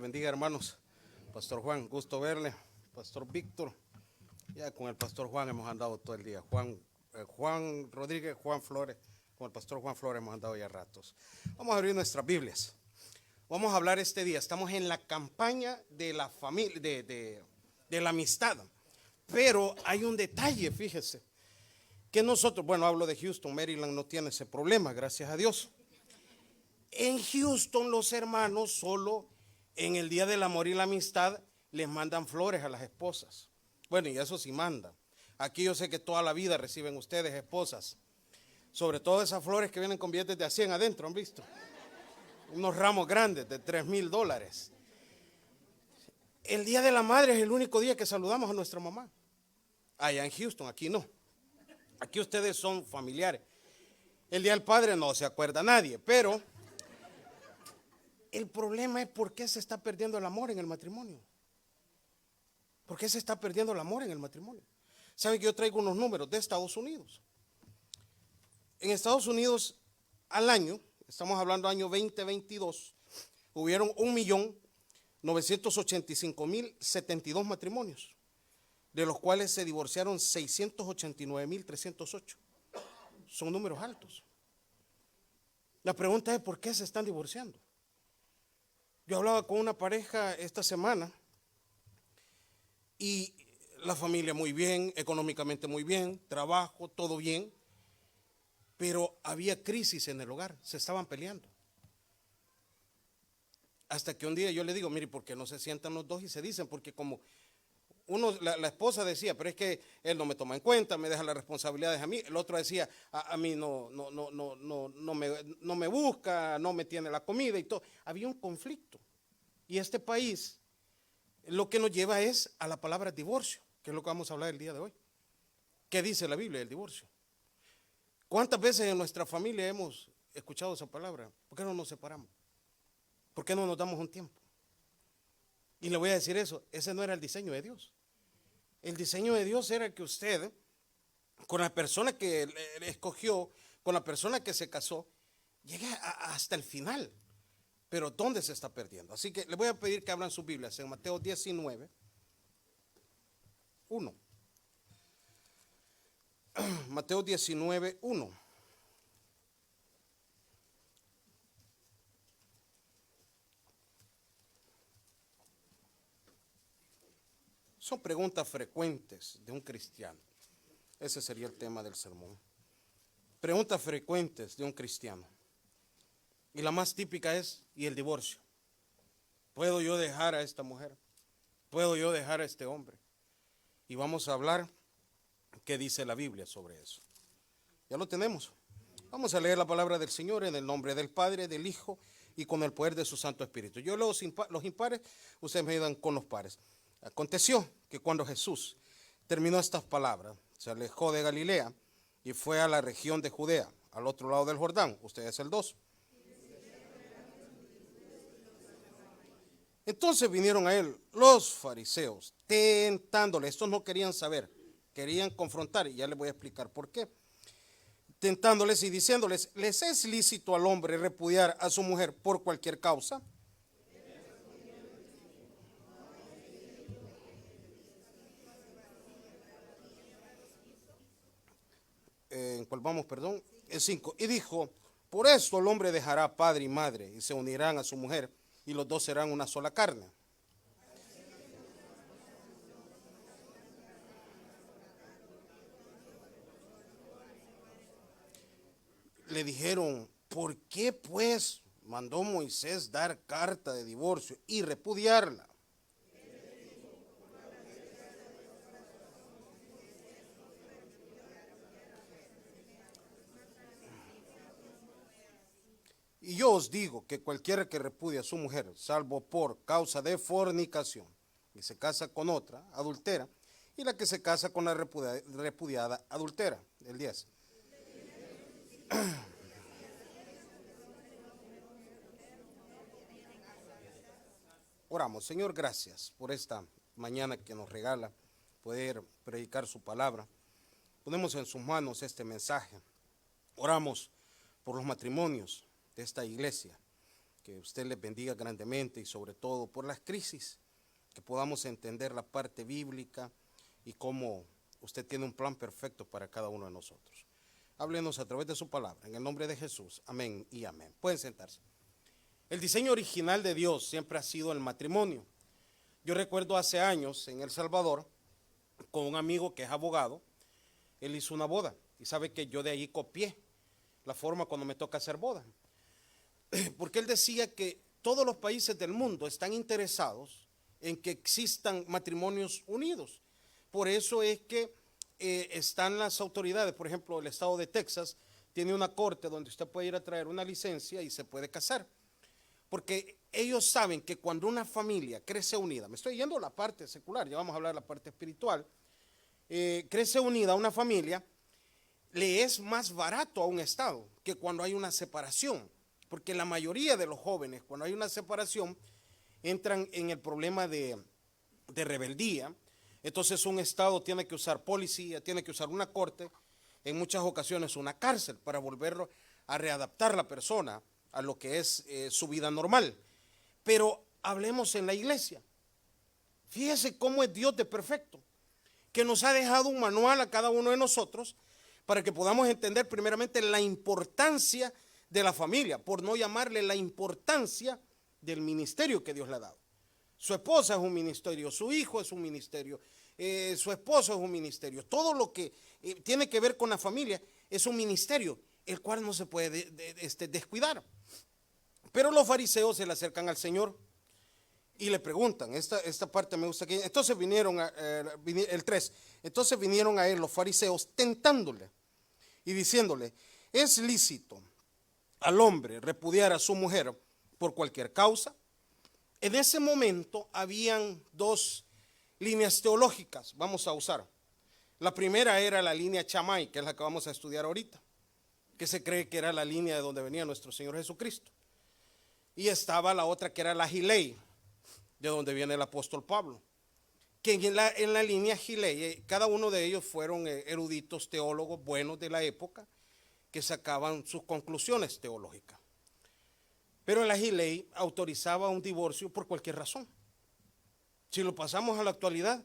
bendiga, hermanos. Pastor Juan, gusto verle. Pastor Víctor, ya con el Pastor Juan hemos andado todo el día. Juan Rodríguez, Juan Flores, con el Pastor Juan Flores hemos andado ya ratos. Vamos a abrir nuestras Biblias. Vamos a hablar este día. Estamos en la campaña de la familia, de la amistad. Pero hay un detalle, fíjese, que nosotros, bueno, hablo de Houston, Maryland no tiene ese problema, gracias a Dios. En Houston los hermanos solo en el Día del Amor y la Amistad les mandan flores a las esposas. Bueno, y eso sí mandan. Aquí yo sé que toda la vida reciben ustedes esposas. Sobre todo esas flores que vienen con billetes de a 100 adentro, ¿han visto? Unos ramos grandes de $3,000. El Día de la Madre es el único día que saludamos a nuestra mamá. Allá en Houston, aquí no. Aquí ustedes son familiares. El Día del Padre no se acuerda nadie, pero el problema es por qué se está perdiendo el amor en el matrimonio. ¿Por qué se está perdiendo el amor en el matrimonio? Saben que yo traigo unos números de Estados Unidos. En Estados Unidos al año, estamos hablando año 2022, hubieron 1.985.072 matrimonios, de los cuales se divorciaron 689.308. Son números altos. La pregunta es ¿por qué se están divorciando? Yo hablaba con una pareja esta semana y la familia muy bien, económicamente muy bien, trabajo, todo bien, pero había crisis en el hogar, se estaban peleando. Hasta que un día yo le digo, mire, ¿por qué no se sientan los dos y se dicen? Porque como la esposa decía, pero es que él no me toma en cuenta, me deja las responsabilidades a mí. El otro decía, a mí no me busca, no me tiene la comida y todo. Había un conflicto. Y este país lo que nos lleva es a la palabra divorcio, que es lo que vamos a hablar el día de hoy. ¿Qué dice la Biblia del divorcio? ¿Cuántas veces en nuestra familia hemos escuchado esa palabra? ¿Por qué no nos separamos? ¿Por qué no nos damos un tiempo? Y le voy a decir eso, ese no era el diseño de Dios. El diseño de Dios era que usted, con la persona que escogió, con la persona que se casó, llegue hasta el final. Pero ¿dónde se está perdiendo? Así que le voy a pedir que abran sus Biblias en Mateo 19, 1. Mateo 19, 1. Son preguntas frecuentes de un cristiano. Ese sería el tema del sermón. Preguntas frecuentes de un cristiano. Y la más típica es, ¿y el divorcio? ¿Puedo yo dejar a esta mujer? ¿Puedo yo dejar a este hombre? Y vamos a hablar qué dice la Biblia sobre eso. Ya lo tenemos. Vamos a leer la palabra del Señor en el nombre del Padre, del Hijo y con el poder de su Santo Espíritu. Yo leo los impares, ustedes me ayudan con los pares. Aconteció que cuando Jesús terminó estas palabras, se alejó de Galilea y fue a la región de Judea, al otro lado del Jordán. Usted es el 2. Entonces vinieron a él los fariseos, tentándole. Estos no querían saber, querían confrontar, y ya les voy a explicar por qué. Tentándoles y diciéndoles, ¿les es lícito al hombre repudiar a su mujer por cualquier causa? ¿En cuál vamos, perdón? El 5. Y dijo, por eso el hombre dejará padre y madre y se unirán a su mujer y los dos serán una sola carne. Le dijeron, ¿por qué pues mandó Moisés dar carta de divorcio y repudiarla? Y yo os digo que cualquiera que repudia a su mujer, salvo por causa de fornicación, y se casa con otra, adultera, y la que se casa con la repudiada, adultera. El 10. Oramos, Señor, gracias por esta mañana que nos regala poder predicar su palabra. Ponemos en sus manos este mensaje. Oramos por los matrimonios de esta iglesia. que usted les bendiga grandemente y sobre todo por las crisis, que podamos entender la parte bíblica y cómo usted tiene un plan perfecto para cada uno de nosotros. Háblenos a través de su palabra, en el nombre de Jesús, amén y amén. Pueden sentarse. El diseño original de Dios siempre ha sido el matrimonio. Yo recuerdo hace años en El Salvador, con un amigo que es abogado, él hizo una boda y sabe que yo de ahí copié la forma cuando me toca hacer boda. Porque él decía que todos los países del mundo están interesados en que existan matrimonios unidos. Por eso es que están las autoridades, por ejemplo, el estado de Texas tiene una corte donde usted puede ir a traer una licencia y se puede casar. Porque ellos saben que cuando una familia crece unida, me estoy yendo a la parte secular, ya vamos a hablar de la parte espiritual, crece unida una familia, le es más barato a un estado que cuando hay una separación. Porque la mayoría de los jóvenes, cuando hay una separación, entran en el problema de rebeldía. Entonces un estado tiene que usar policía, tiene que usar una corte, en muchas ocasiones una cárcel, para volverlo a readaptar la persona a lo que es su vida normal. Pero hablemos en la iglesia. Fíjese cómo es Dios de perfecto, que nos ha dejado un manual a cada uno de nosotros para que podamos entender primeramente la importancia de la familia, por no llamarle la importancia del ministerio que Dios le ha dado. Su esposa es un ministerio, su hijo es un ministerio, su esposo es un ministerio. Todo lo que tiene que ver con la familia es un ministerio, el cual no se puede descuidar. Pero los fariseos se le acercan al Señor y le preguntan, esta parte me gusta aquí. Entonces vinieron, el 3, entonces vinieron a él los fariseos tentándole y diciéndole, ¿es lícito al hombre repudiar a su mujer por cualquier causa? En ese momento habían dos líneas teológicas, vamos a usar. La primera era la línea Shammai, que es la que vamos a estudiar ahorita, que se cree que era la línea de donde venía nuestro Señor Jesucristo. Y estaba la otra que era la Gilei, de donde viene el apóstol Pablo. Que en la línea Gilei, cada uno de ellos fueron eruditos teólogos buenos de la época, que sacaban sus conclusiones teológicas. Pero la Gilei autorizaba un divorcio por cualquier razón. Si lo pasamos a la actualidad,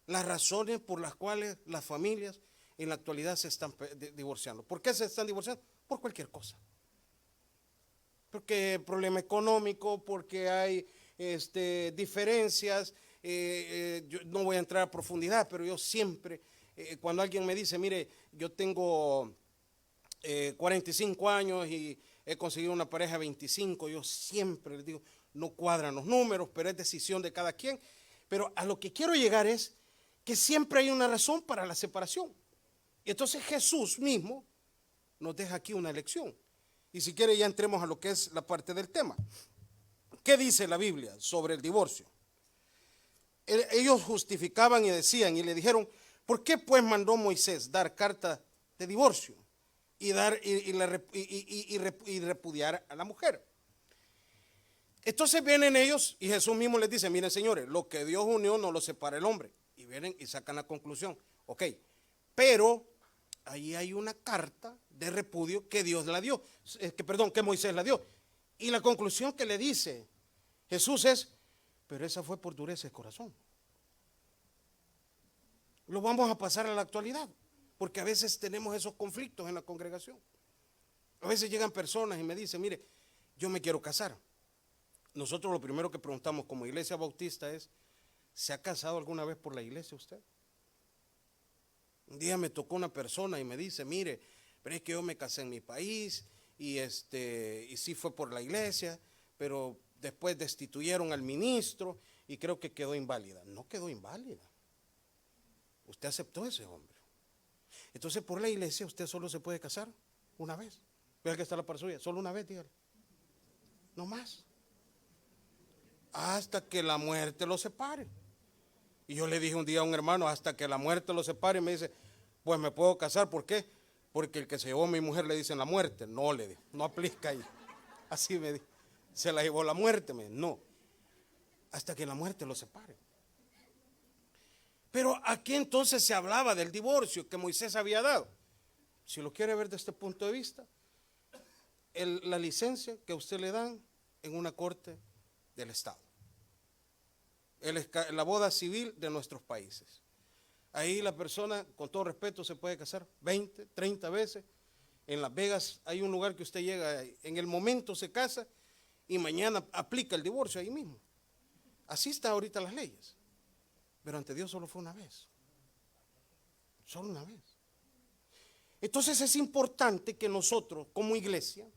las razones por las cuales las familias en la actualidad se están divorciando. ¿Por qué se están divorciando? Por cualquier cosa. Porque problema económico, porque hay diferencias. Yo no voy a entrar a profundidad, pero yo siempre, cuando alguien me dice, mire, yo tengo 45 años y he conseguido una pareja de 25, yo siempre les digo, no cuadran los números, pero es decisión de cada quien. Pero a lo que quiero llegar es que siempre hay una razón para la separación. Y entonces Jesús mismo nos deja aquí una lección. Y si quiere ya entremos a lo que es la parte del tema. ¿Qué dice la Biblia sobre el divorcio? Ellos justificaban y decían y le dijeron, ¿por qué pues mandó Moisés dar carta de divorcio y repudiar a la mujer? Entonces vienen ellos y Jesús mismo les dice, miren señores, lo que Dios unió no lo separa el hombre. Y vienen y sacan la conclusión. Ok, pero ahí hay una carta de repudio que Dios la dio, que Moisés la dio. Y la conclusión que le dice Jesús es, pero esa fue por dureza de corazón. Lo vamos a pasar a la actualidad, porque a veces tenemos esos conflictos en la congregación. A veces llegan personas y me dicen, mire, yo me quiero casar. Nosotros lo primero que preguntamos como iglesia bautista es, ¿se ha casado alguna vez por la iglesia usted? Un día me tocó una persona y me dice, mire, pero es que yo me casé en mi país y sí fue por la iglesia, pero después destituyeron al ministro y creo que quedó inválida. No quedó inválida. Usted aceptó a ese hombre. Entonces por la iglesia usted solo se puede casar una vez. Vea que está la par suya, solo una vez, dígale. No más. Hasta que la muerte lo separe. Y yo le dije un día a un hermano, hasta que la muerte lo separe, y me dice, pues me puedo casar, ¿por qué? Porque el que se llevó a mi mujer le dicen la muerte. No, le digo, no aplica ahí. Así me dijo, se la llevó la muerte, me dijo, no, hasta que la muerte lo separe. Pero aquí entonces se hablaba del divorcio que Moisés había dado. Si lo quiere ver desde este punto de vista, la licencia que a usted le dan en una corte del Estado. La boda civil de nuestros países. Ahí la persona, con todo respeto, se puede casar 20, 30 veces. En Las Vegas hay un lugar que usted llega, en el momento se casa y mañana aplica el divorcio ahí mismo. Así están ahorita las leyes. Pero ante Dios solo fue una vez. Solo una vez. Entonces es importante que nosotros, como iglesia,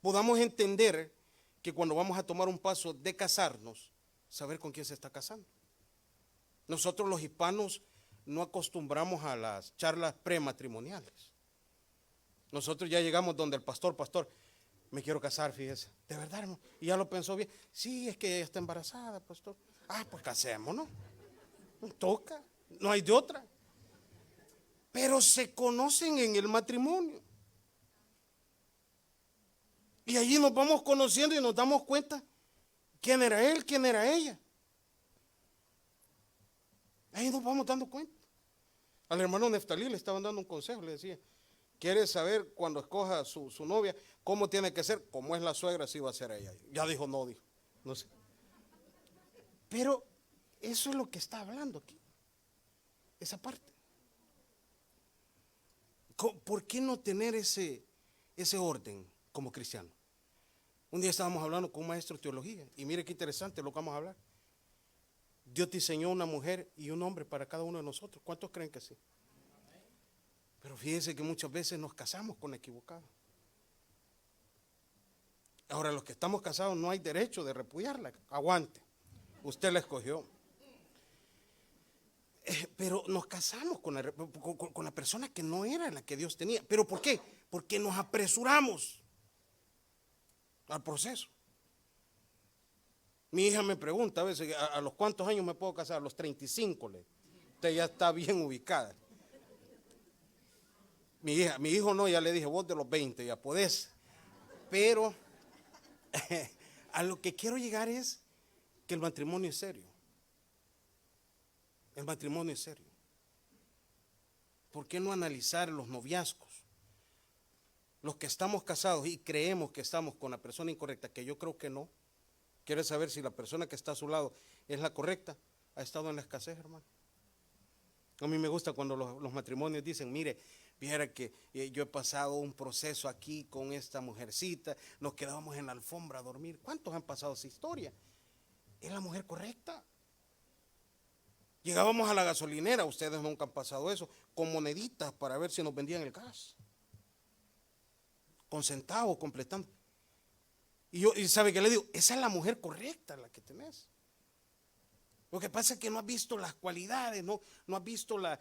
podamos entender que cuando vamos a tomar un paso de casarnos, saber con quién se está casando. Nosotros los hispanos no acostumbramos a las charlas prematrimoniales. Nosotros ya llegamos donde el pastor, me quiero casar, fíjese. ¿De verdad, hermano? Y ya lo pensó bien. Sí, es que ella está embarazada, pastor. Ah, pues casémonos. Toca, no hay de otra. Pero se conocen en el matrimonio. Y allí nos vamos conociendo y nos damos cuenta quién era él, quién era ella. Ahí nos vamos dando cuenta. Al hermano Neftalí le estaban dando un consejo, le decía, ¿quieres saber cuando escoja su novia cómo tiene que ser? Como es la suegra, así va a ser ella. Ya dijo, no sé. Pero eso es lo que está hablando aquí, esa parte. ¿Por qué no tener ese orden como cristiano? Un día estábamos hablando con un maestro de teología y mire qué interesante lo que vamos a hablar. Dios diseñó una mujer y un hombre para cada uno de nosotros. ¿Cuántos creen que sí? Pero fíjense que muchas veces nos casamos con equivocado. Ahora, los que estamos casados no hay derecho de repudiarla. Aguante. Usted la escogió. Pero nos casamos con la persona que no era la que Dios tenía. ¿Pero por qué? Porque nos apresuramos al proceso. Mi hija me pregunta a veces, ¿a los cuántos años me puedo casar? A los 35, usted ya está bien ubicada. Mi hijo no, ya le dije, vos de los 20 ya podés. Pero a lo que quiero llegar es que el matrimonio es serio. El matrimonio es serio. ¿Por qué no analizar los noviazgos? Los que estamos casados y creemos que estamos con la persona incorrecta, que yo creo que no. ¿Quiere saber si la persona que está a su lado es la correcta? Ha estado en la escasez, hermano. A mí me gusta cuando los matrimonios dicen, mire, viera que yo he pasado un proceso aquí con esta mujercita, nos quedábamos en la alfombra a dormir. ¿Cuántos han pasado esa historia? ¿Es la mujer correcta? Llegábamos a la gasolinera, ustedes nunca han pasado eso, con moneditas para ver si nos vendían el gas. Con centavos, completando. Y sabe que le digo, esa es la mujer correcta la que tenés. Lo que pasa es que no has visto las cualidades, no has visto las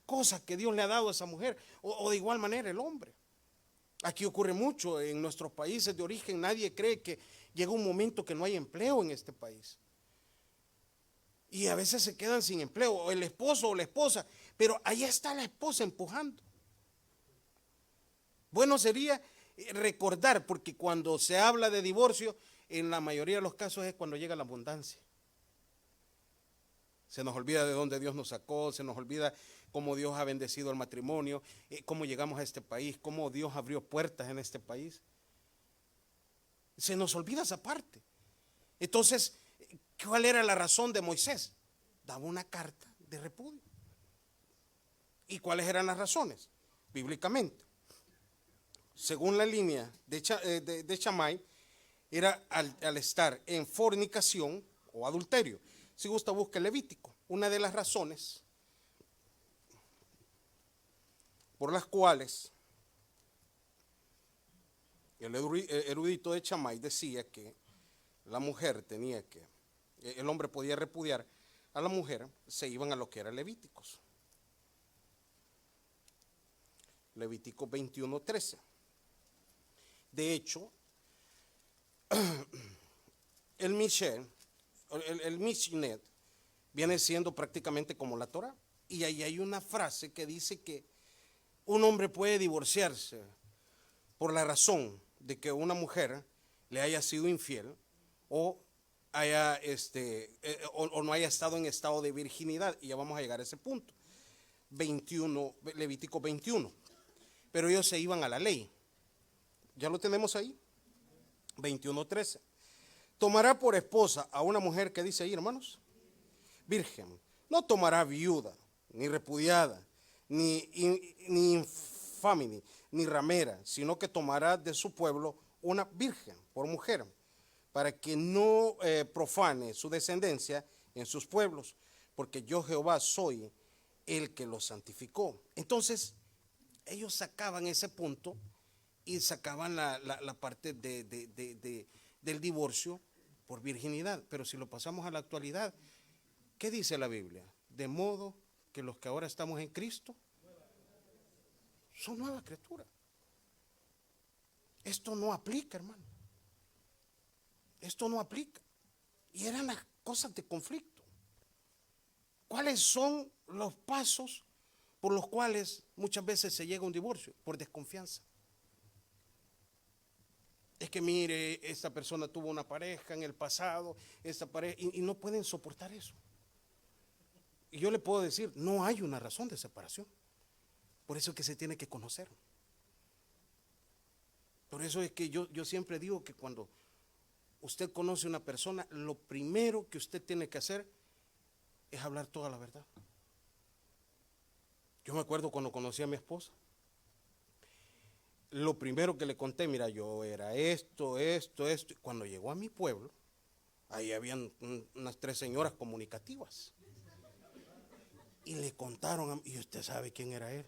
cosas que Dios le ha dado a esa mujer, o de igual manera el hombre. Aquí ocurre mucho en nuestros países de origen, nadie cree que llega un momento que no hay empleo en este país. Y a veces se quedan sin empleo, o el esposo o la esposa, pero ahí está la esposa empujando. Bueno sería recordar, porque cuando se habla de divorcio, en la mayoría de los casos es cuando llega la abundancia. Se nos olvida de dónde Dios nos sacó, se nos olvida cómo Dios ha bendecido el matrimonio, cómo llegamos a este país, cómo Dios abrió puertas en este país. Se nos olvida esa parte. Entonces, ¿cuál era la razón de Moisés? Daba una carta de repudio. ¿Y cuáles eran las razones? Bíblicamente. Según la línea de Shammai, era al estar en fornicación o adulterio. Si gusta, busque Levítico. Una de las razones por las cuales el erudito de Shammai decía que la mujer el hombre podía repudiar a la mujer, se iban a lo que era Levíticos. Levítico 21:13. De hecho, el Mishneh viene siendo prácticamente como la Torah. Y ahí hay una frase que dice que un hombre puede divorciarse por la razón de que una mujer le haya sido infiel o no haya estado en estado de virginidad. Y ya vamos a llegar a ese punto. Levítico 21. Pero ellos se iban a la ley. ¿Ya lo tenemos ahí? 21:13. Tomará por esposa a una mujer que dice ahí, hermanos, virgen. No tomará viuda, ni repudiada, ni infame, ni ramera, sino que tomará de su pueblo una virgen por mujer, para que no profane su descendencia en sus pueblos, porque yo Jehová soy el que los santificó. Entonces, ellos sacaban ese punto y sacaban la parte del divorcio por virginidad. Pero si lo pasamos a la actualidad, ¿qué dice la Biblia? De modo que los que ahora estamos en Cristo son nuevas criaturas. Esto no aplica, hermano. Esto no aplica. Y eran las cosas de conflicto. ¿Cuáles son los pasos por los cuales muchas veces se llega a un divorcio? Por desconfianza. Es que mire, esta persona tuvo una pareja en el pasado, esta pareja, y no pueden soportar eso. Y yo le puedo decir, no hay una razón de separación. Por eso es que se tiene que conocer. Por eso es que yo siempre digo que cuando usted conoce a una persona, lo primero que usted tiene que hacer es hablar toda la verdad. Yo me acuerdo cuando conocí a mi esposa. Lo primero que le conté, mira, yo era esto. Cuando llegó a mi pueblo, ahí habían unas 3 señoras comunicativas. Y le contaron, ¿y usted sabe quién era él?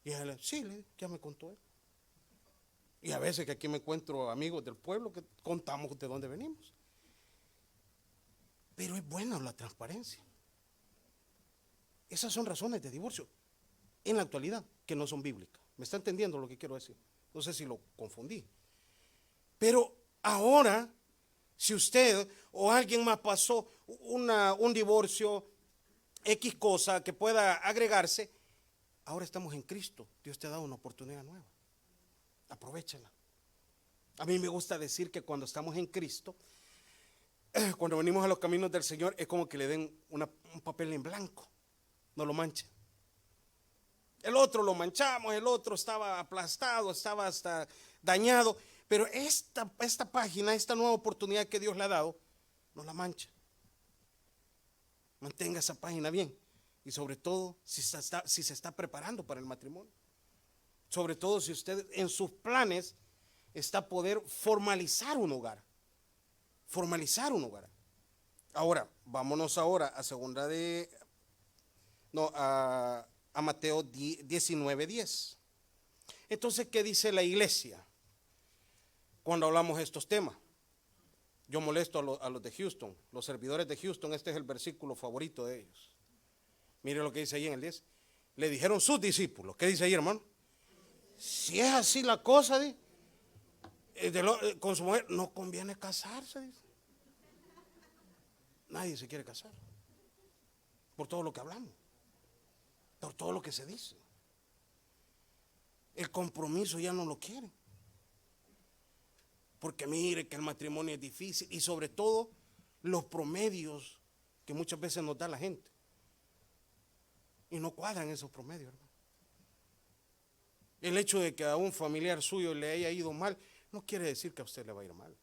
Y ella le sí, ya me contó él. Y a veces que aquí me encuentro amigos del pueblo que contamos de dónde venimos. Pero es buena la transparencia. Esas son razones de divorcio en la actualidad que no son bíblicas. ¿Me está entendiendo lo que quiero decir? No sé si lo confundí. Pero ahora, si usted o alguien más pasó un divorcio, X cosa que pueda agregarse, ahora estamos en Cristo. Dios te ha dado una oportunidad nueva. Aprovéchala. A mí me gusta decir que cuando estamos en Cristo, cuando venimos a los caminos del Señor, es como que le den un papel en blanco. No lo manchen. El otro lo manchamos, el otro estaba aplastado, estaba hasta dañado. Pero esta página, esta nueva oportunidad que Dios le ha dado, no la mancha. Mantenga esa página bien. Y sobre todo, si se está preparando para el matrimonio. Sobre todo si usted en sus planes está poder formalizar un hogar. Formalizar un hogar. Ahora, vámonos ahora a a Mateo 19:10. Entonces, ¿qué dice la iglesia cuando hablamos de estos temas? Yo molesto a los de Houston, los servidores de Houston, este es el versículo favorito de ellos. Mire lo que dice ahí en el 10. Le dijeron sus discípulos, ¿qué dice ahí, hermano? Si es así la cosa, con su mujer, no conviene casarse, dice. Nadie se quiere casar. Por todo lo que hablamos. Por todo lo que se dice. El compromiso ya no lo quieren. Porque mire que el matrimonio es difícil. Y sobre todo los promedios que muchas veces nos da la gente. Y no cuadran esos promedios, hermano. El hecho de que a un familiar suyo le haya ido mal, no quiere decir que a usted le va a ir mal.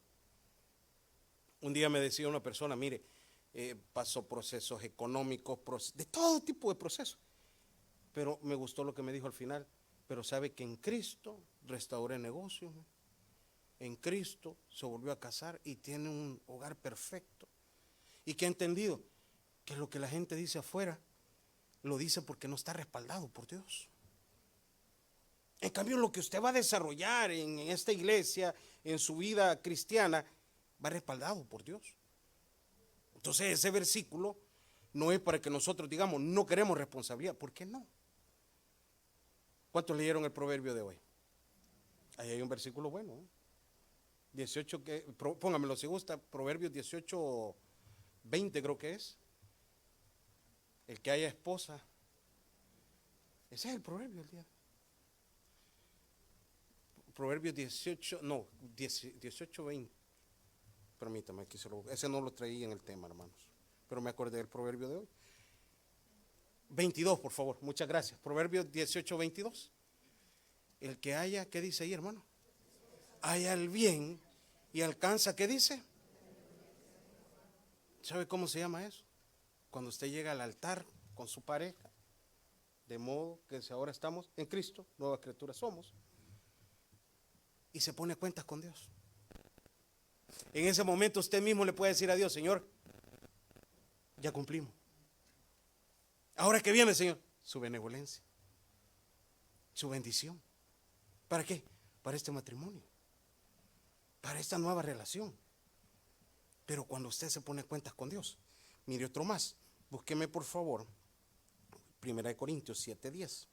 Un día me decía una persona, mire, pasó procesos económicos, de todo tipo de procesos. Pero me gustó lo que me dijo al final. Pero sabe que en Cristo restauré negocios. En Cristo se volvió a casar y tiene un hogar perfecto. Y que ha entendido que lo que la gente dice afuera, lo dice porque no está respaldado por Dios. En cambio, lo que usted va a desarrollar en esta iglesia, en su vida cristiana, va respaldado por Dios. Entonces ese versículo no es para que nosotros digamos, no queremos responsabilidad. ¿Por qué no? ¿Cuántos leyeron el proverbio de hoy? Ahí hay un versículo bueno, ¿eh? 18, póngamelo si gusta, Proverbios 18:20 creo que es. El que haya esposa. Ese es el proverbio del día. Proverbios 18:20. Permítame, aquí ese no lo traía en el tema, hermanos. Pero me acordé del proverbio de hoy. 22, por favor, muchas gracias. Proverbios 18:22. El que haya, ¿qué dice ahí, hermano? Haya el bien y alcanza, ¿qué dice? ¿Sabe cómo se llama eso? Cuando usted llega al altar con su pareja, de modo que si ahora estamos en Cristo, nueva criatura somos, y se pone cuentas con Dios. En ese momento usted mismo le puede decir a Dios: Señor, ya cumplimos. Ahora que viene, Señor, su benevolencia, su bendición. ¿Para qué? Para este matrimonio, para esta nueva relación. Pero cuando usted se pone cuentas con Dios, mire otro más, búsqueme por favor 1 Corintios 7:10.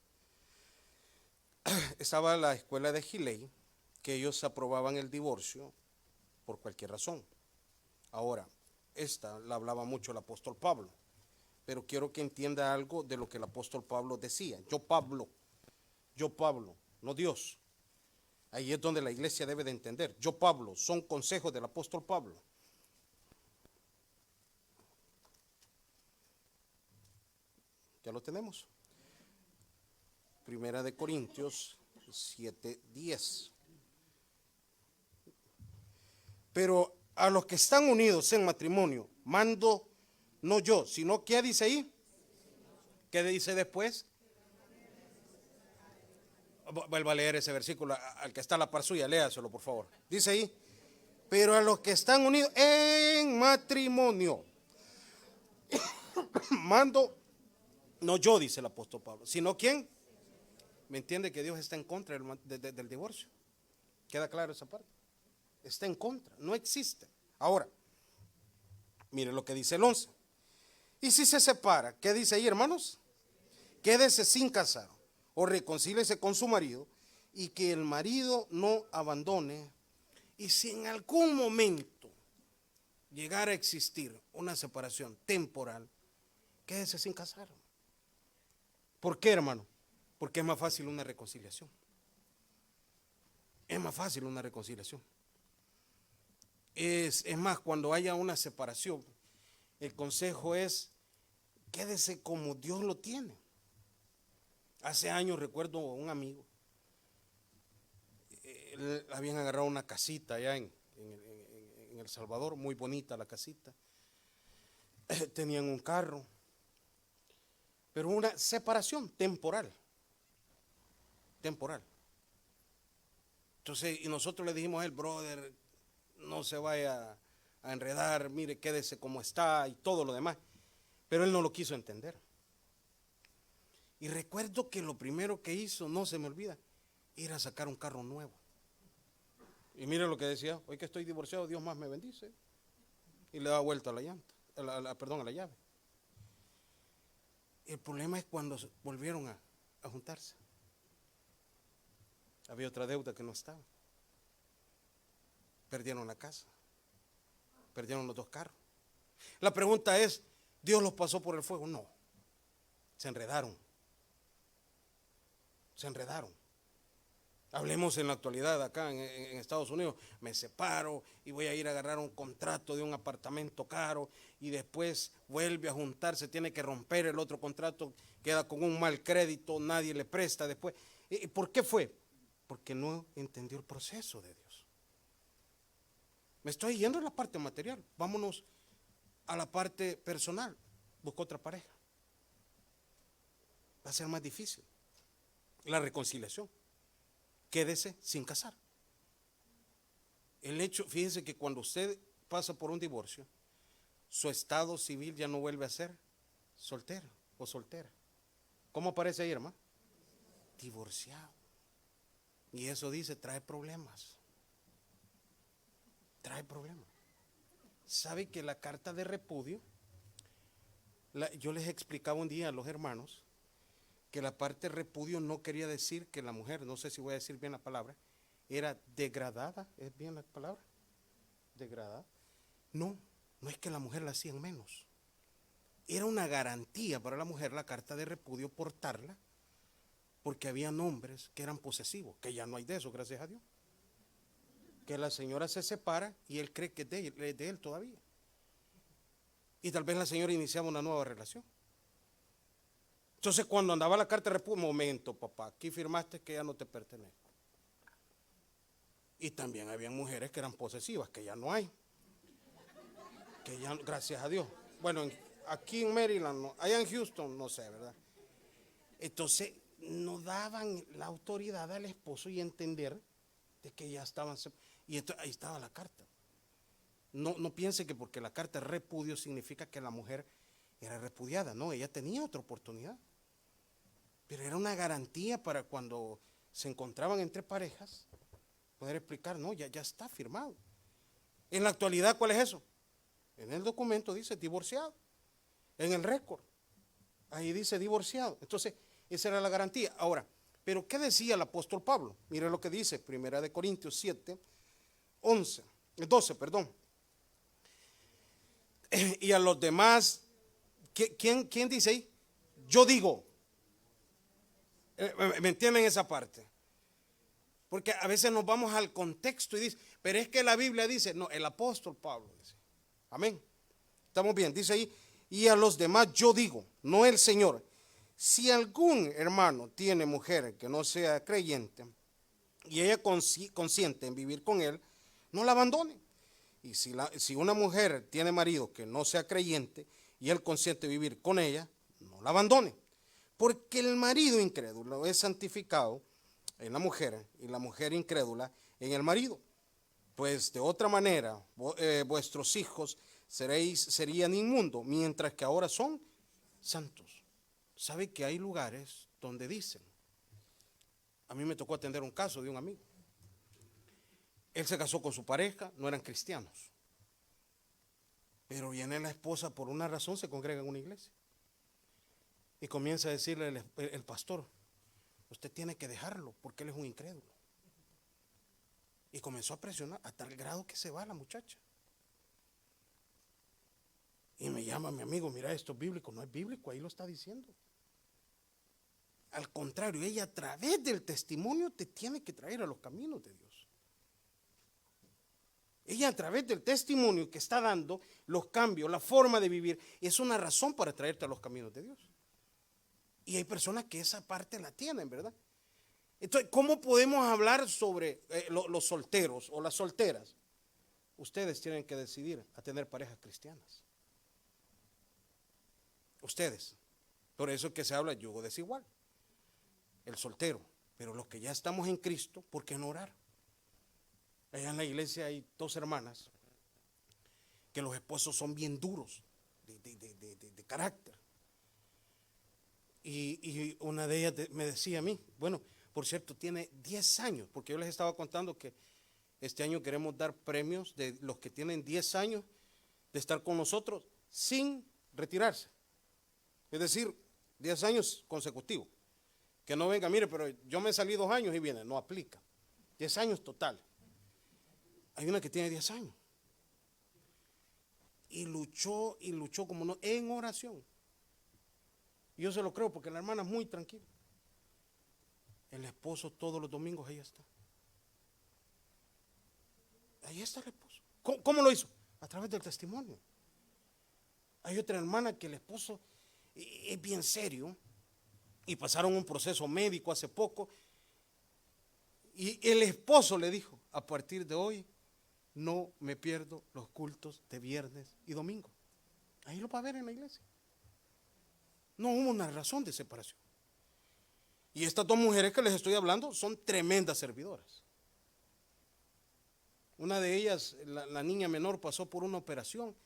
Estaba la escuela de Gilei, que ellos aprobaban el divorcio por cualquier razón. Ahora, esta la hablaba mucho el apóstol Pablo, pero quiero que entienda algo de lo que el apóstol Pablo decía. Yo Pablo, no Dios. Ahí es donde la iglesia debe de entender. Yo Pablo, son consejos del apóstol Pablo. Ya lo tenemos. 1 Corintios 7:10. Pero a los que están unidos en matrimonio, mando no yo, sino ¿qué dice ahí? ¿Qué dice después? Vuelva a leer ese versículo, al que está a la par suya, léaselo por favor. Dice ahí: pero a los que están unidos en matrimonio, mando no yo, dice el apóstol Pablo, sino ¿quién? ¿Me entiende que Dios está en contra del divorcio? ¿Queda claro esa parte? Está en contra, no existe. Ahora, mire lo que dice el 11. Y si se separa, ¿qué dice ahí, hermanos? Quédese sin casar o reconcíliese con su marido, y que el marido no abandone. Y si en algún momento llegara a existir una separación temporal, quédese sin casar. ¿Por qué, hermano? Porque es más fácil una reconciliación. Es más fácil una reconciliación. Es más, cuando haya una separación, el consejo es: quédese como Dios lo tiene. Hace años recuerdo a un amigo, habían agarrado una casita allá en El Salvador, muy bonita la casita, tenían un carro, pero una separación temporal. Entonces, y nosotros le dijimos a él: brother, no se vaya a enredar, mire, quédese como está y todo lo demás. Pero él no lo quiso entender. Y recuerdo que lo primero que hizo, no se me olvida, era sacar un carro nuevo. Y mire lo que decía: hoy que estoy divorciado, Dios más me bendice. Y le da vuelta a la llanta, a la llave. El problema es cuando volvieron a juntarse. Había otra deuda que no estaba. Perdieron la casa. Perdieron los 2 carros. La pregunta es: ¿Dios los pasó por el fuego? No. Se enredaron. Hablemos en la actualidad acá en Estados Unidos: me separo y voy a ir a agarrar un contrato de un apartamento caro, y después vuelve a juntarse, tiene que romper el otro contrato, queda con un mal crédito, nadie le presta después. ¿Por qué fue? Porque no entendió el proceso de Dios. Me estoy yendo a la parte material, vámonos a la parte personal. Busca otra pareja. Va a ser más difícil la reconciliación. Quédese sin casar. El hecho, fíjense que cuando usted pasa por un divorcio, su estado civil ya no vuelve a ser soltero o soltera. ¿Cómo aparece ahí, hermano? Divorciado. Y eso dice, trae problemas. ¿Sabe que la carta de repudio, yo les explicaba un día a los hermanos que la parte de repudio no quería decir que la mujer, no sé si voy a decir bien la palabra, era degradada? ¿Es bien la palabra? ¿Degradada? No es que la mujer la hacían menos. Era una garantía para la mujer la carta de repudio portarla, porque había hombres que eran posesivos, que ya no hay de eso, gracias a Dios. Que la señora se separa y él cree que es de él todavía. Y tal vez la señora iniciaba una nueva relación. Entonces, cuando andaba la carta de repudio: momento, papá, aquí firmaste que ya no te pertenece. Y también habían mujeres que eran posesivas, que ya no hay. Que ya, gracias a Dios. Bueno, aquí en Maryland, no, allá en Houston, no sé, ¿verdad? Entonces, no daban la autoridad al esposo y entender de que ya estaban. Y ahí estaba la carta. No piense que porque la carta de repudio significa que la mujer era repudiada. No, ella tenía otra oportunidad. Pero era una garantía para cuando se encontraban entre parejas, poder explicar, no, ya está firmado. En la actualidad, ¿cuál es eso? En el documento dice divorciado. En el récord, ahí dice divorciado. Entonces, esa era la garantía. Ahora, ¿pero qué decía el apóstol Pablo? Mire lo que dice, 1 Corintios 7, 12, perdón. Y a los demás, ¿quién dice ahí? Yo digo. ¿Me entienden esa parte? Porque a veces nos vamos al contexto y dice, pero es que la Biblia dice, no, el apóstol Pablo dice. Amén. Estamos bien, dice ahí, y a los demás yo digo, no el Señor. Si algún hermano tiene mujer que no sea creyente y ella consiente en vivir con él, no la abandone. Y si una mujer tiene marido que no sea creyente y él consiente vivir con ella, no la abandone. Porque el marido incrédulo es santificado en la mujer y la mujer incrédula en el marido. Pues de otra manera vuestros hijos serían inmundos, mientras que ahora son santos. ¿Sabe que hay lugares donde dicen? A mí me tocó atender un caso de un amigo. Él se casó con su pareja, no eran cristianos. Pero viene la esposa, por una razón se congrega en una iglesia. Y comienza a decirle el pastor, usted tiene que dejarlo porque él es un incrédulo. Y comenzó a presionar a tal grado que se va la muchacha. Y me llama mi amigo, mira, esto es bíblico. No es bíblico, ahí lo está diciendo. Al contrario, ella a través del testimonio te tiene que traer a los caminos de Dios. Ella a través del testimonio que está dando, los cambios, la forma de vivir, es una razón para traerte a los caminos de Dios. Y hay personas que esa parte la tienen, ¿verdad? Entonces, ¿cómo podemos hablar sobre los solteros o las solteras? Ustedes tienen que decidir a tener parejas cristianas. Ustedes. Por eso es que se habla yugo desigual. El soltero. Pero los que ya estamos en Cristo, ¿por qué no orar? Allá en la iglesia hay 2 hermanas que los esposos son bien duros de carácter. Y una de ellas me decía a mí, bueno, por cierto, tiene 10 años, porque yo les estaba contando que este año queremos dar premios de los que tienen 10 años de estar con nosotros sin retirarse. Es decir, 10 años consecutivos. Que no venga, mire, pero yo me salí 2 años y viene, no aplica. 10 años total. Hay una que tiene 10 años. Y luchó como no, en oración. Y yo se lo creo porque la hermana es muy tranquila. El esposo todos los domingos ahí está. Ahí está el esposo. ¿Cómo lo hizo? A través del testimonio. Hay otra hermana que el esposo es bien serio y pasaron un proceso médico hace poco. Y el esposo le dijo, a partir de hoy no me pierdo los cultos de viernes y domingo. Ahí lo va a ver en la iglesia. No hubo una razón de separación. Y estas 2 mujeres que les estoy hablando son tremendas servidoras. Una de ellas, la niña menor, pasó por una operación.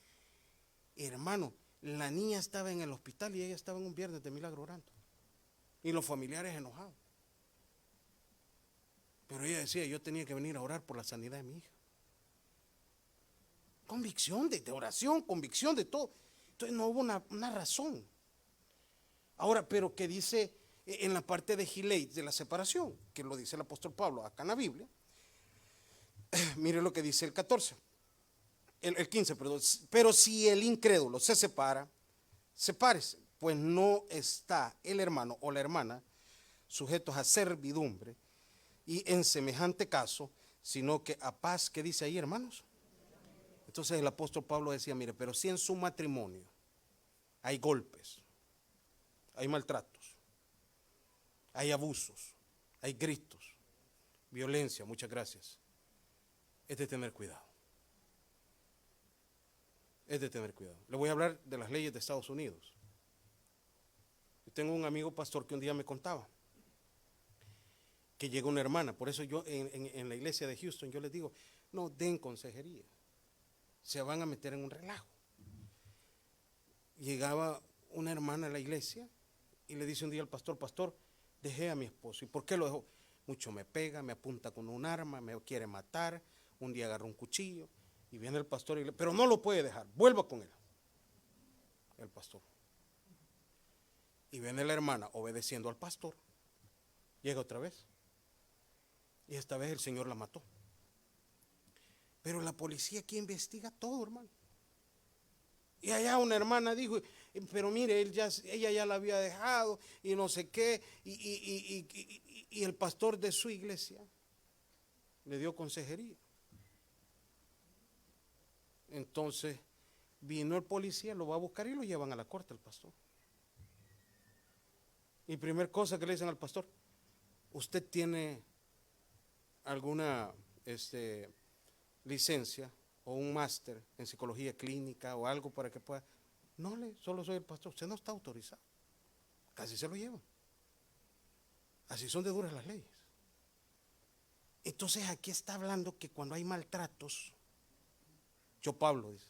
Hermano, la niña estaba en el hospital y ella estaba en un viernes de milagro orando. Y los familiares enojados. Pero ella decía, yo tenía que venir a orar por la sanidad de mi hija. Convicción de oración, convicción de todo. Entonces no hubo una razón. Ahora, pero que dice en la parte de Gileit, de la separación, que lo dice el apóstol Pablo acá en la Biblia, mire lo que dice el 14, el 15, perdón. Pero si el incrédulo se separa, sepárese, pues no está el hermano o la hermana sujetos a servidumbre y en semejante caso, sino que a paz. ¿Qué dice ahí, hermanos? Entonces el apóstol Pablo decía, mire, pero si en su matrimonio hay golpes, hay maltratos, hay abusos, hay gritos, violencia, muchas gracias, es de tener cuidado. Es de tener cuidado. Le voy a hablar de las leyes de Estados Unidos. Yo tengo un amigo pastor que un día me contaba que llegó una hermana. Por eso yo en la iglesia de Houston yo les digo, no den consejería, se van a meter en un relajo. Llegaba una hermana a la iglesia y le dice un día al pastor, pastor, dejé a mi esposo. ¿Y por qué lo dejó? Mucho me pega, me apunta con un arma, me quiere matar, un día agarró un cuchillo. Y viene el pastor y le dice, pero no lo puede dejar, vuelva con él. El pastor. Y viene la hermana obedeciendo al pastor. Llega otra vez. Y esta vez el Señor la mató. Pero la policía aquí investiga todo, hermano. Y allá una hermana dijo, pero mire, ella ya la había dejado y no sé qué. Y el pastor de su iglesia le dio consejería. Entonces vino el policía, lo va a buscar y lo llevan a la corte al pastor. Y primera cosa que le dicen al pastor, ¿usted tiene alguna licencia o un máster en psicología clínica o algo para que pueda? No, solo soy el pastor, usted no está autorizado. Casi se lo llevan. Así son de duras las leyes. Entonces aquí está hablando que cuando hay maltratos, yo Pablo dice,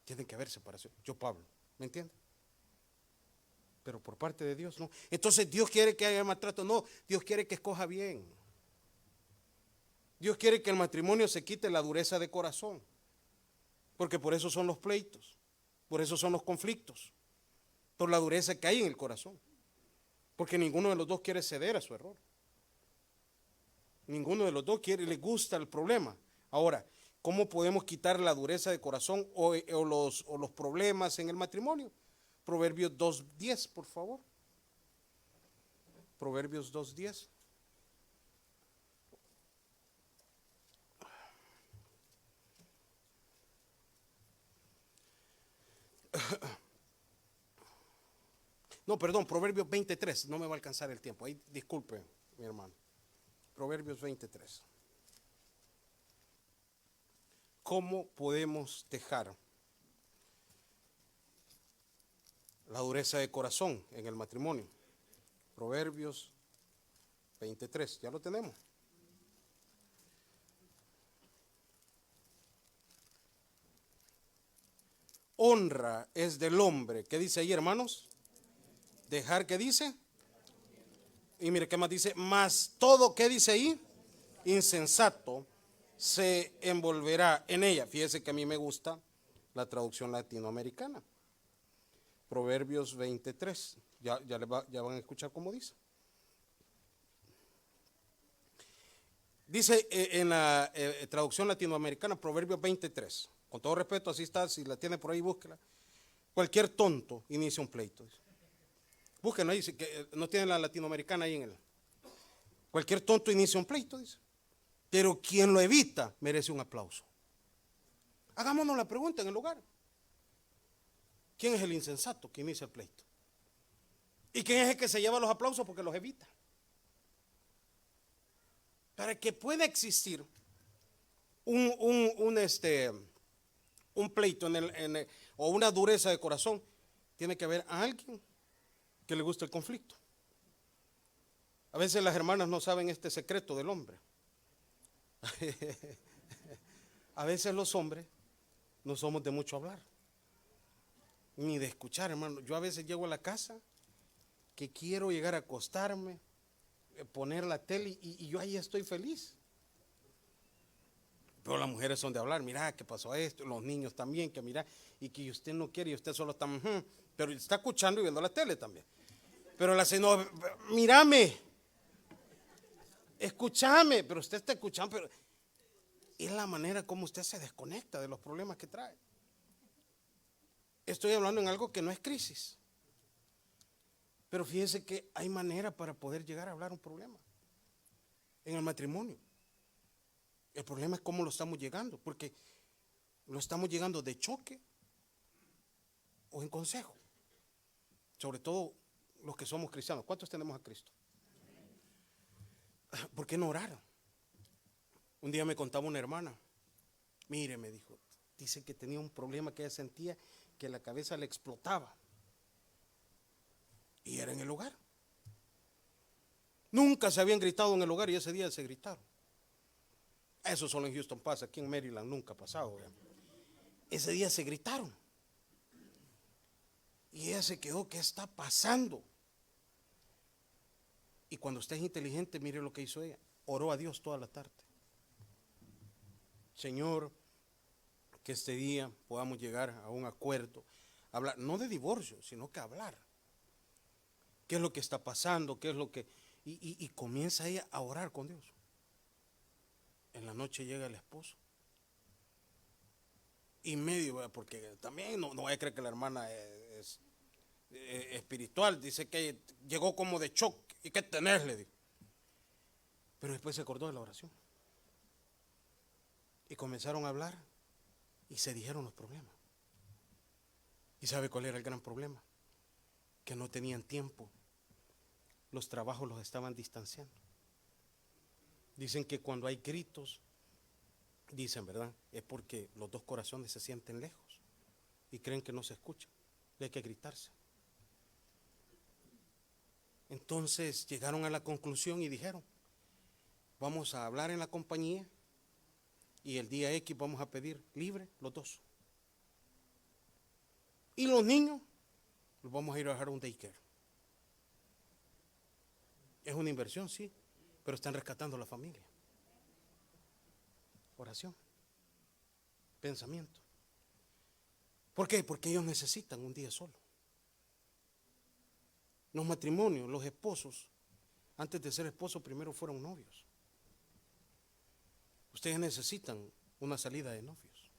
tienen que haber separación. Yo Pablo, ¿me entiende? Pero por parte de Dios no. Entonces Dios quiere que haya maltrato, no, Dios quiere que escoja bien. Dios quiere que el matrimonio se quite la dureza de corazón, porque por eso son los pleitos, por eso son los conflictos, por la dureza que hay en el corazón, porque ninguno de los dos quiere ceder a su error, ninguno de los dos le gusta el problema. Ahora, ¿cómo podemos quitar la dureza de corazón o los problemas en el matrimonio? Proverbios 2:10, por favor. Proverbios 2:10. No, perdón, Proverbios 23, no me va a alcanzar el tiempo. Ahí disculpe, mi hermano. Proverbios 23. ¿Cómo podemos dejar la dureza de corazón en el matrimonio? Proverbios 23, ya lo tenemos. Honra es del hombre. ¿Qué dice ahí, hermanos? Dejar, ¿qué dice? Y mire, ¿qué más dice? Mas todo, ¿qué dice ahí? Insensato se envolverá en ella. Fíjese que a mí me gusta la traducción latinoamericana. Proverbios 23. Ya van a escuchar cómo dice. Dice en la traducción latinoamericana, Proverbios 23. Con todo respeto, así está, si la tiene por ahí, búsquela. Cualquier tonto inicia un pleito. Búsquenlo ahí, que no tiene la latinoamericana ahí en él. Cualquier tonto inicia un pleito, dice. Pero quien lo evita merece un aplauso. Hagámonos la pregunta en el lugar. ¿Quién es el insensato que inicia el pleito? ¿Y quién es el que se lleva los aplausos porque los evita? Para que pueda existir un pleito o una dureza de corazón, tiene que haber alguien que le guste el conflicto. A veces las hermanas no saben este secreto del hombre. A veces los hombres no somos de mucho hablar, ni de escuchar, hermano. Yo a veces llego a la casa que quiero llegar a acostarme, poner la tele y yo ahí estoy feliz. Pero las mujeres son de hablar, mira, ¿qué pasó esto? Los niños también, que mira, y que usted no quiere y usted solo está, pero está escuchando y viendo la tele también. Pero la señora, mírame, escúchame, pero usted está escuchando, pero es la manera como usted se desconecta de los problemas que trae. Estoy hablando en algo que no es crisis, pero fíjense que hay manera para poder llegar a hablar un problema en el matrimonio. El problema es cómo lo estamos llegando, porque lo estamos llegando de choque o en consejo. Sobre todo los que somos cristianos. ¿Cuántos tenemos a Cristo? ¿Por qué no orar? Un día me contaba una hermana, mire, me dijo, dice que tenía un problema que ella sentía que la cabeza le explotaba. Y era en el hogar. Nunca se habían gritado en el hogar y ese día se gritaron. Eso solo en Houston pasa, aquí en Maryland nunca ha pasado. ¿Verdad? Ese día se gritaron. Y ella se quedó, ¿qué está pasando? Y cuando usted es inteligente, mire lo que hizo ella. Oró a Dios toda la tarde. Señor, que este día podamos llegar a un acuerdo, hablar, no de divorcio, sino que hablar. ¿Qué es lo que está pasando? ¿Qué es lo que...? Y comienza ella a orar con Dios. En la noche llega el esposo. Y medio, porque también no voy a creer que la hermana es espiritual, dice que llegó como de shock. ¿Y qué tenés? Le dijo. Pero después se acordó de la oración. Y comenzaron a hablar y se dijeron los problemas. ¿Y sabe cuál era el gran problema? Que no tenían tiempo. Los trabajos los estaban distanciando. Dicen que cuando hay gritos, dicen, ¿verdad? Es porque los dos corazones se sienten lejos y creen que no se escuchan. Y hay que gritarse. Entonces llegaron a la conclusión y dijeron, vamos a hablar en la compañía y el día X vamos a pedir libre los dos. Y los niños los vamos a ir a dejar a un daycare. Es una inversión, sí, pero están rescatando a la familia. Oración, pensamiento. ¿Por qué? Porque ellos necesitan un día solo. Los matrimonios, los esposos, antes de ser esposos primero fueron novios. Ustedes necesitan una salida de novios.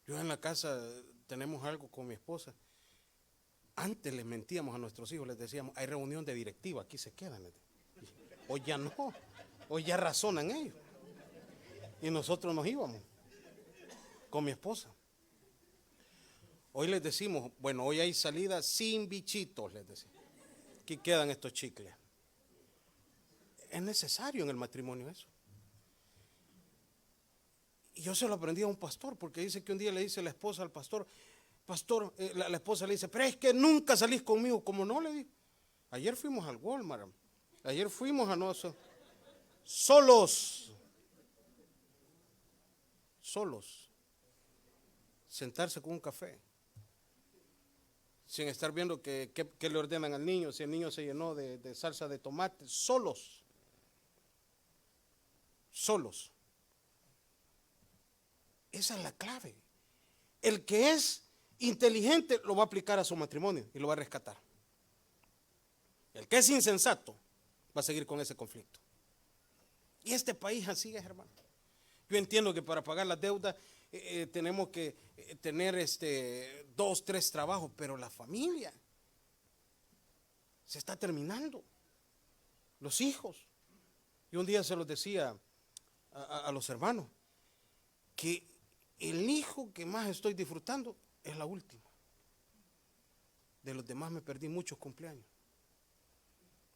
Yo en la casa tenemos algo con mi esposa. Antes les mentíamos a nuestros hijos, les decíamos, hay reunión de directiva, aquí se quedan. Hoy ya no, hoy ya razonan ellos. Y nosotros nos íbamos con mi esposa. Hoy les decimos, bueno, hoy hay salida sin bichitos, les decimos. Aquí quedan estos chicles. Es necesario en el matrimonio eso. Y yo se lo aprendí a un pastor, porque dice que un día le dice la esposa al pastor, pastor, la esposa le dice, pero es que nunca salís conmigo. Como no, le digo, ayer fuimos al Walmart, ayer fuimos a nosotros, solos, sentarse con un café, sin estar viendo qué le ordenan al niño, si el niño se llenó de salsa de tomate, solos. Esa es la clave. El que es inteligente lo va a aplicar a su matrimonio y lo va a rescatar. El que es insensato va a seguir con ese conflicto. Y este país así es, hermano. Yo entiendo que para pagar las deudas tenemos que tener 2, 3 trabajos, pero la familia se está terminando. Los hijos. Y un día se los decía a los hermanos que el hijo que más estoy disfrutando es la última. De los demás me perdí muchos cumpleaños.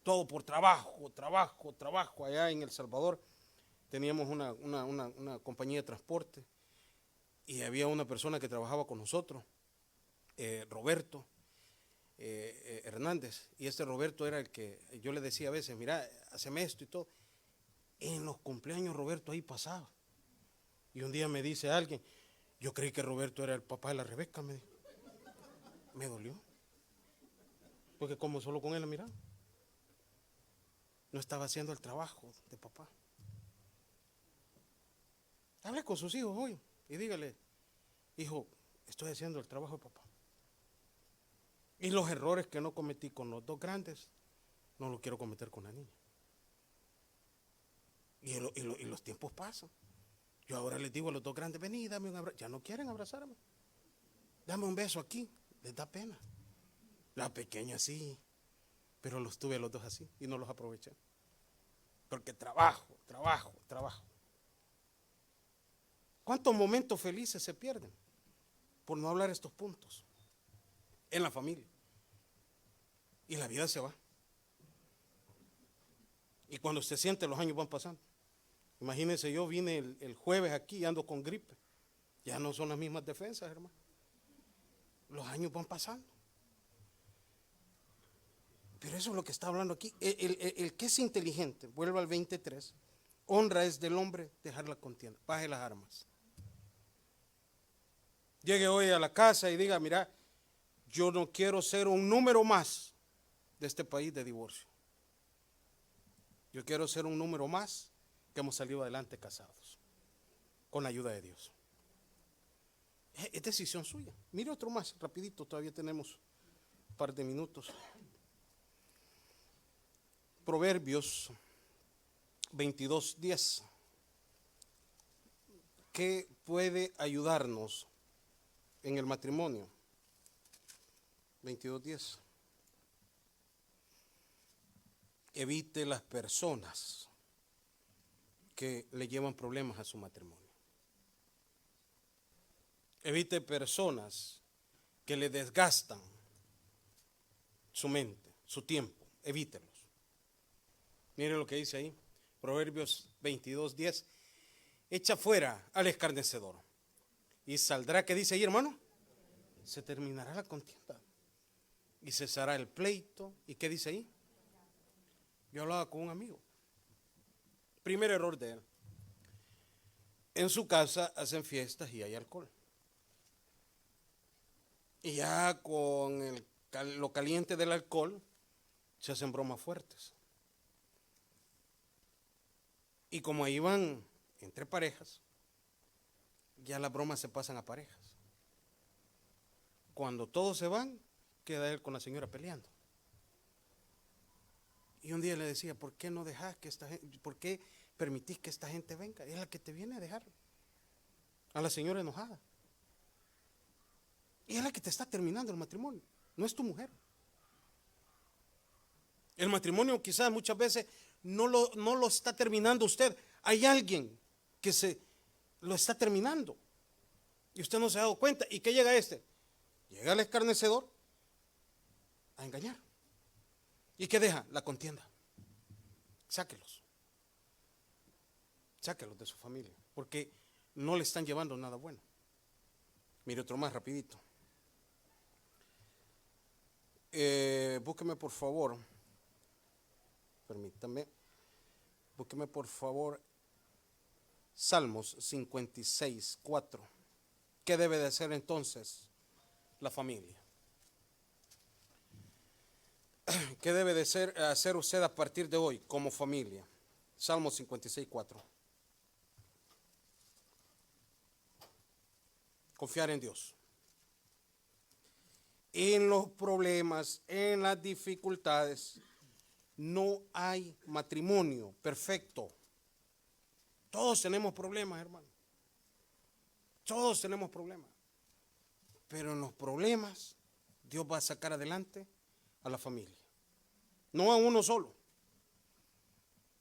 Todo por trabajo. Allá en El Salvador teníamos una compañía de transporte y había una persona que trabajaba con nosotros, Roberto Hernández. Y este Roberto era el que yo le decía a veces, mira, haceme esto y todo. En los cumpleaños Roberto ahí pasaba. Y un día me dice alguien, yo creí que Roberto era el papá de la Rebeca, me dijo. Me dolió. Porque como solo con él la miraba. No estaba haciendo el trabajo de papá. Hable con sus hijos hoy y dígale, hijo, estoy haciendo el trabajo de papá. Y los errores que no cometí con los dos grandes, no los quiero cometer con la niña. Y los tiempos pasan. Yo ahora les digo a los dos grandes, vení, dame un abrazo. Ya no quieren abrazarme. Dame un beso aquí. Les da pena. La pequeña sí, pero los tuve a los dos así y no los aproveché. Porque trabajo. ¿Cuántos momentos felices se pierden por no hablar estos puntos en la familia? Y la vida se va. Y cuando usted siente, los años van pasando. Imagínense, yo vine el jueves aquí y ando con gripe. Ya no son las mismas defensas, hermano. Los años van pasando. Pero eso es lo que está hablando aquí. El que es inteligente, vuelvo al 23, honra es del hombre dejar la contienda, baje las armas. Llegue hoy a la casa y diga, mira, yo no quiero ser un número más de este país de divorcio. Yo quiero ser un número más que hemos salido adelante casados, con la ayuda de Dios. Es decisión suya. Mire otro más, rapidito, todavía tenemos un par de minutos. Proverbios 22:10. ¿Qué puede ayudarnos en el matrimonio? 22:10. Evite las personas que le llevan problemas a su matrimonio. Evite personas que le desgastan su mente, su tiempo. Evítelos. Mire lo que dice ahí, Proverbios 22:10. Echa fuera al escarnecedor y saldrá, ¿qué dice ahí, hermano? Se terminará la contienda y cesará el pleito. ¿Y qué dice ahí? Yo hablaba con un amigo. Primer error de él. En su casa hacen fiestas y hay alcohol. Y ya con lo caliente del alcohol se hacen bromas fuertes. Y como ahí van entre parejas, ya las bromas se pasan a parejas. Cuando todos se van, queda él con la señora peleando. Y un día le decía, ¿por qué no dejas que esta gente, por qué permitís que esta gente venga? Es la que te viene a dejar. A la señora enojada. Y es la que te está terminando el matrimonio, no es tu mujer. El matrimonio quizás muchas veces no lo está terminando usted. Hay alguien que lo está terminando. Y usted no se ha dado cuenta. ¿Y qué llega este? Llega el escarnecedor a engañar. ¿Y qué deja? La contienda. Sáquelos. Sáquelos de su familia. Porque no le están llevando nada bueno. Mire otro más rapidito. Búsqueme por favor. Permítame. Búsqueme por favor Salmos 56:4. ¿Qué debe de hacer entonces la familia? ¿Qué debe de hacer usted a partir de hoy como familia? Salmos 56:4. Confiar en Dios. En los problemas, en las dificultades, no hay matrimonio perfecto. Todos tenemos problemas, hermano. Todos tenemos problemas. Pero en los problemas, Dios va a sacar adelante a la familia. No a uno solo.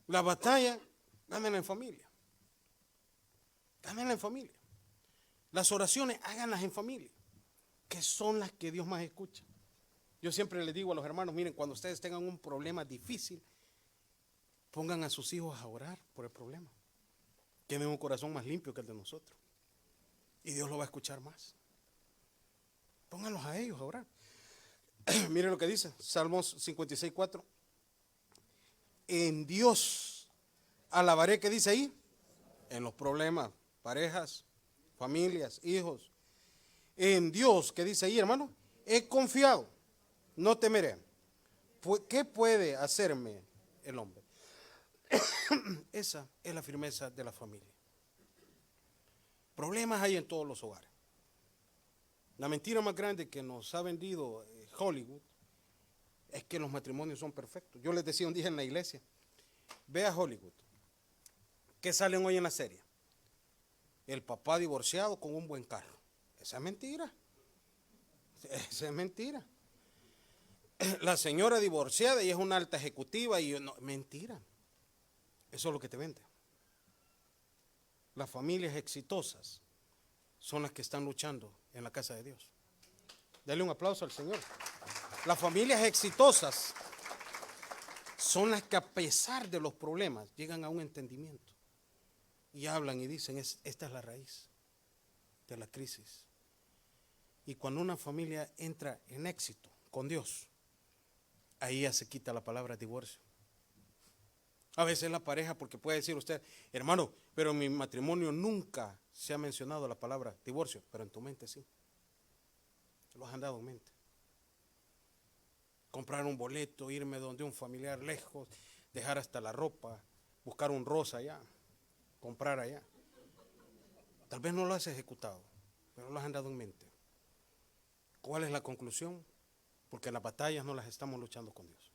La batalla, gánenla en familia. Gánenla en familia. Las oraciones, háganlas en familia, que son las que Dios más escucha. Yo siempre les digo a los hermanos, miren, cuando ustedes tengan un problema difícil, pongan a sus hijos a orar por el problema. Tienen un corazón más limpio que el de nosotros. Y Dios lo va a escuchar más. Pónganlos a ellos a orar. Miren lo que dice, Salmos 56:4. En Dios alabaré, ¿qué dice ahí? En los problemas, parejas, familias, hijos. En Dios, ¿qué dice ahí, hermano? He confiado, no temeré. ¿Qué puede hacerme el hombre? Esa es la firmeza de la familia. Problemas hay en todos los hogares. La mentira más grande que nos ha vendido Hollywood es que los matrimonios son perfectos. Yo les decía un día en la iglesia, vea Hollywood, ¿qué salen hoy en la serie? El papá divorciado con un buen carro. Esa es mentira. Esa es mentira. La señora divorciada y es una alta ejecutiva y no, mentira. Eso es lo que te vende. Las familias exitosas son las que están luchando en la casa de Dios. Dale un aplauso al Señor. Las familias exitosas son las que a pesar de los problemas llegan a un entendimiento. y hablan y dicen, esta es la raíz de la crisis. Y cuando una familia entra en éxito con Dios, ahí ya se quita la palabra divorcio. A veces la pareja, porque puede decir usted, hermano, pero en mi matrimonio nunca se ha mencionado la palabra divorcio, pero en tu mente sí. Se lo han dado en mente. Comprar un boleto, irme donde un familiar lejos, dejar hasta la ropa, buscar un rosa allá, comprar allá. Tal vez no lo has ejecutado, pero lo has dado en mente. ¿Cuál es la conclusión? Porque las batallas no las estamos luchando con Dios.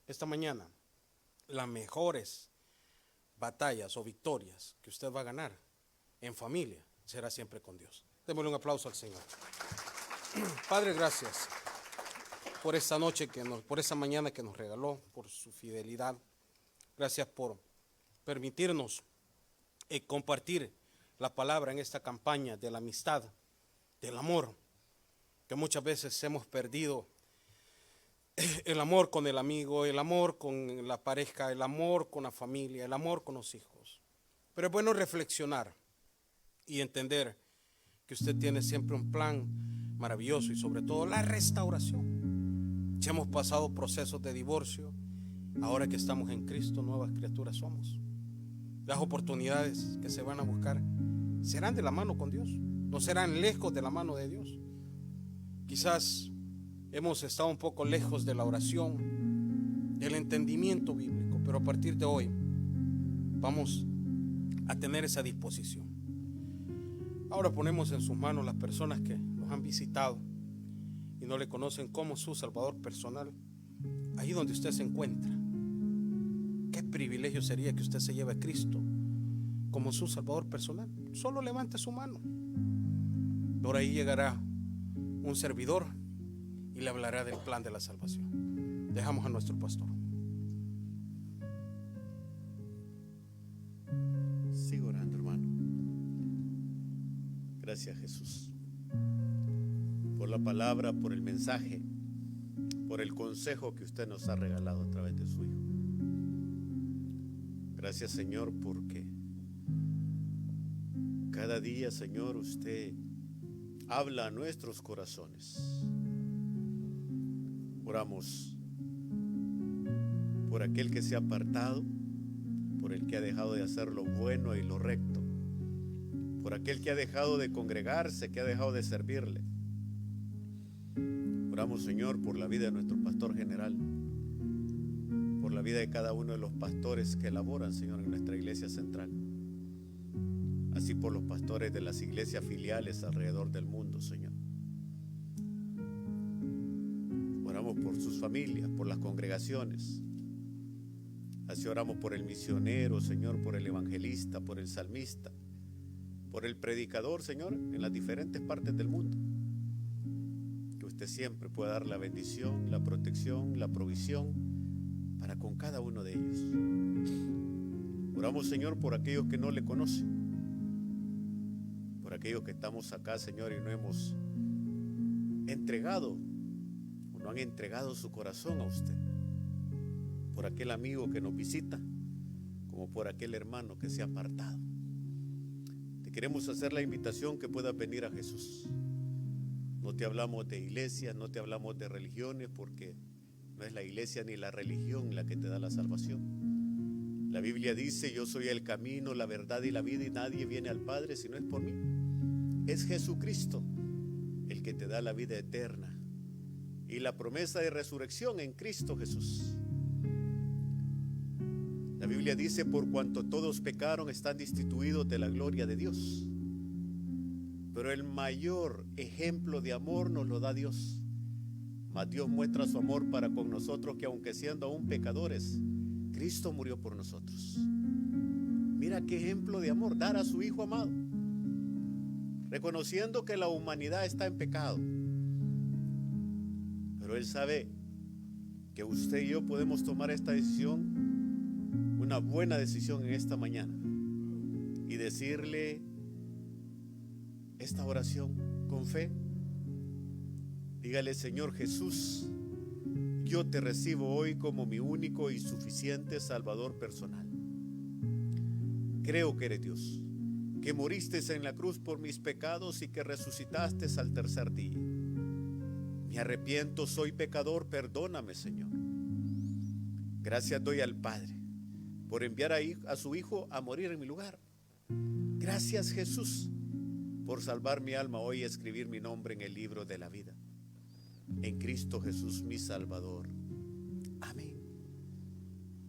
Esta mañana, las mejores batallas o victorias que usted va a ganar en familia será siempre con Dios. Démosle un aplauso al Señor. Padre, gracias por esta noche, por esta mañana que nos regaló, por su fidelidad. Gracias por permitirnos compartir la palabra en esta campaña de la amistad, del amor, que muchas veces hemos perdido. El amor con el amigo, el amor con la pareja, el amor con la familia, el amor con los hijos. Pero es bueno reflexionar y entender que usted tiene siempre un plan maravilloso y sobre todo la restauración. Si hemos pasado procesos de divorcio, ahora que estamos en Cristo, nuevas criaturas somos. Las oportunidades que se van a buscar serán de la mano con Dios, no serán lejos de la mano de Dios. Quizás hemos estado un poco lejos de la oración, del entendimiento bíblico, pero a partir de hoy vamos a tener esa disposición. Ahora ponemos en sus manos las personas que nos han visitado y no le conocen como su Salvador personal, ahí donde usted se encuentra. Qué privilegio sería que usted se lleve a Cristo como su Salvador personal. Solo levante su mano. Por ahí llegará un servidor y le hablará del plan de la salvación. Dejamos a nuestro pastor. Sigo orando, hermano. Gracias, Jesús, por la palabra, por el mensaje, por el consejo que usted nos ha regalado a través de su Hijo. Gracias, Señor, porque cada día, Señor, usted habla a nuestros corazones. Oramos por aquel que se ha apartado, por el que ha dejado de hacer lo bueno y lo recto, por aquel que ha dejado de congregarse, que ha dejado de servirle. Oramos, Señor, por la vida de nuestro pastor general, por la vida de cada uno de los pastores que laboran, Señor, en nuestra iglesia central, así por los pastores de las iglesias filiales alrededor del mundo, Señor. Oramos por sus familias, por las congregaciones. Así oramos por el misionero, Señor, por el evangelista, por el salmista, por el predicador, Señor, en las diferentes partes del mundo. Que usted siempre pueda dar la bendición, la protección, la provisión para con cada uno de ellos. Oramos, Señor, por aquellos que no le conocen, por aquellos que estamos acá, Señor, y no hemos entregado o no han entregado su corazón a usted. Por aquel amigo que nos visita, como por aquel hermano que se ha apartado. Te queremos hacer la invitación que puedas venir a Jesús. No te hablamos de iglesias, no te hablamos de religiones, porque no es la iglesia ni la religión la que te da la salvación. La Biblia dice: yo soy el camino, la verdad y la vida, y nadie viene al Padre si no es por mí. Es Jesucristo el que te da la vida eterna y la promesa de resurrección en Cristo Jesús. La Biblia dice: por cuanto todos pecaron, están destituidos de la gloria de Dios. Pero el mayor ejemplo de amor nos lo da Dios. Mas Dios muestra su amor para con nosotros, que aunque siendo aún pecadores, Cristo murió por nosotros. Mira qué ejemplo de amor, dar a su Hijo amado, reconociendo que la humanidad está en pecado. Pero Él sabe que usted y yo podemos tomar esta decisión, una buena decisión en esta mañana, y decirle esta oración con fe. Dígale: Señor Jesús, yo te recibo hoy como mi único y suficiente Salvador personal. Creo que eres Dios, que moriste en la cruz por mis pecados y que resucitaste al tercer día. Me arrepiento, soy pecador, perdóname, Señor. Gracias doy al Padre por enviar a su Hijo a morir en mi lugar. Gracias, Jesús, por salvar mi alma hoy y escribir mi nombre en el libro de la vida. En Cristo Jesús, mi Salvador. Amén.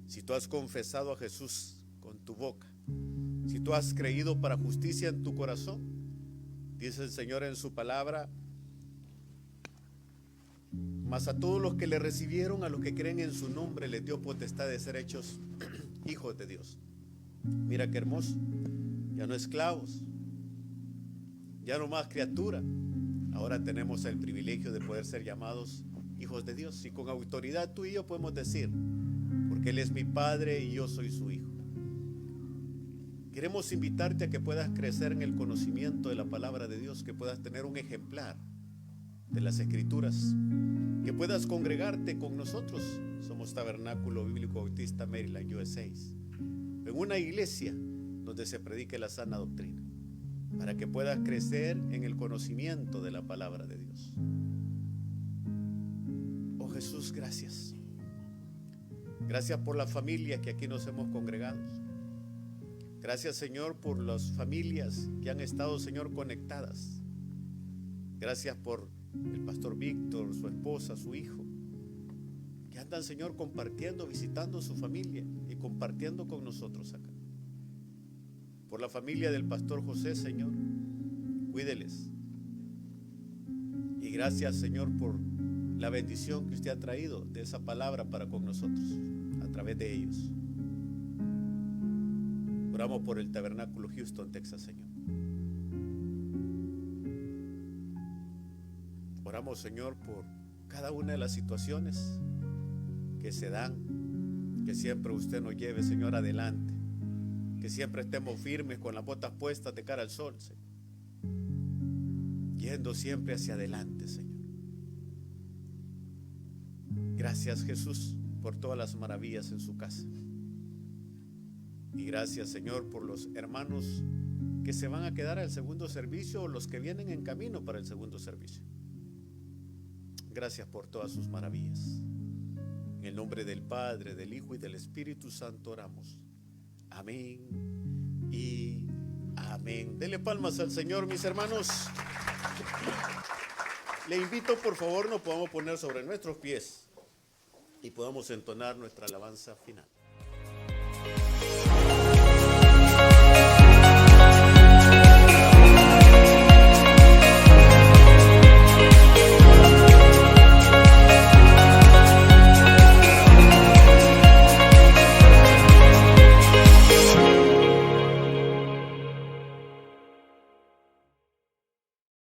Si tú has confesado a Jesús con tu boca, si tú has creído para justicia en tu corazón, dice el Señor en su palabra: mas a todos los que le recibieron, a los que creen en su nombre, les dio potestad de ser hechos hijos de Dios. Mira qué hermoso. Ya no esclavos, ya no más criatura. Ahora tenemos el privilegio de poder ser llamados hijos de Dios. Y con autoridad tú y yo podemos decir: porque Él es mi Padre y yo soy su Hijo. Queremos invitarte a que puedas crecer en el conocimiento de la palabra de Dios, que puedas tener un ejemplar de las Escrituras, que puedas congregarte con nosotros. Somos Tabernáculo Bíblico Bautista Maryland, USA, en una iglesia donde se predique la sana doctrina, para que puedas crecer en el conocimiento de la palabra de Dios. Oh Jesús, gracias. Gracias por la familia que aquí nos hemos congregado. Gracias, Señor, por las familias que han estado, Señor, conectadas. Gracias por el pastor Víctor, su esposa, su hijo, que andan, Señor, compartiendo, visitando su familia y compartiendo con nosotros acá. Por la familia del pastor José, Señor, cuídeles. Y gracias, Señor, por la bendición que usted ha traído de esa palabra para con nosotros, a través de ellos. Oramos por el Tabernáculo Houston, Texas, Señor. Oramos, Señor, por cada una de las situaciones que se dan, que siempre usted nos lleve, Señor, adelante, que siempre estemos firmes con las botas puestas de cara al sol, Señor, yendo siempre hacia adelante, Señor. Gracias, Jesús, por todas las maravillas en su casa. Y gracias, Señor, por los hermanos que se van a quedar al segundo servicio o los que vienen en camino para el segundo servicio. Gracias por todas sus maravillas. En el nombre del Padre, del Hijo y del Espíritu Santo oramos. Amén y amén. Denle palmas al Señor, mis hermanos. Le invito, por favor, nos podamos poner sobre nuestros pies y podamos entonar nuestra alabanza final.